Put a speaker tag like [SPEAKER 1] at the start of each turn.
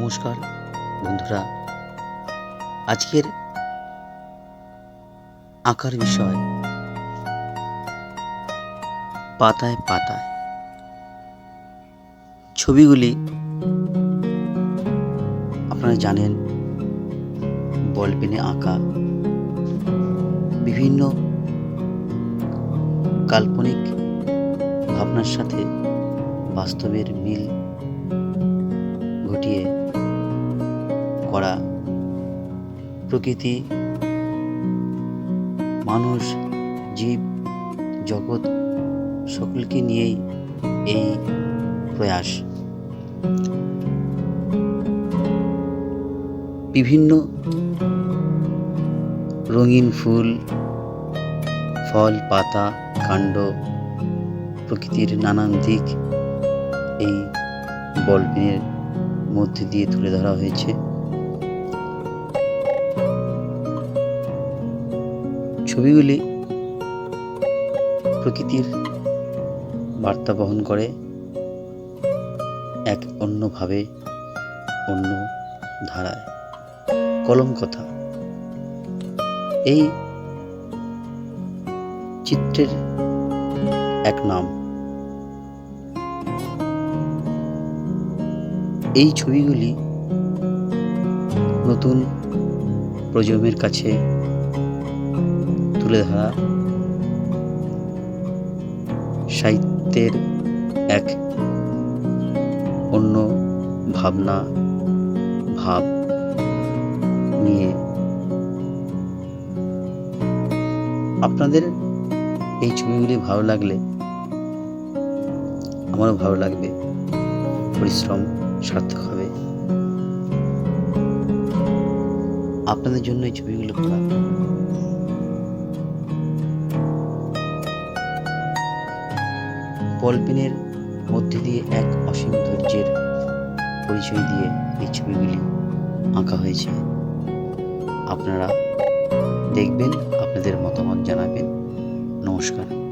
[SPEAKER 1] নমস্কার বন্ধুরা, আজকের আঁকার বিষয় পাতায় পাতায়। ছবিগুলি আপনারা জানেন বল পেনে আঁকা, বিভিন্ন কাল্পনিক ভাবনার সাথে বাস্তবের মিল ঘটিয়ে করা, প্রকৃতি, মানুষ, জীব জগৎ সকলকে নিয়েই এই প্রয়াস। বিভিন্ন রঙিন ফুল, ফল, পাতা, কাণ্ড, প্রকৃতির নানান দিক এই বল পেনের মধ্যে দিয়ে তুলে ধরা হয়েছে। ছবিগুলি প্রকৃতির বার্তা বহন করে এক অন্যভাবে, অন্য ধারায়। কলম কথা এই চিত্রের এক নাম। এই ছবিগুলি নতুন প্রজন্মের কাছে তুলে ধরা সাহিত্যের এক অন্য ভাবনা, ভাব নিয়ে। আপনাদের এই ছবিগুলি ভালো লাগলে আমারও ভালো লাগবে, পরিশ্রম সার্থক হবে। আপনাদের জন্য এই ছবিগুলো করা। বল পেনের মধ্যে দিয়ে এক অসীম ধৈর্যের পরিচয় দিয়ে এই ছবিগুলি আঁকা হয়েছে। আপনারা দেখবেন, আপনাদের মতামত জানাবেন। নমস্কার।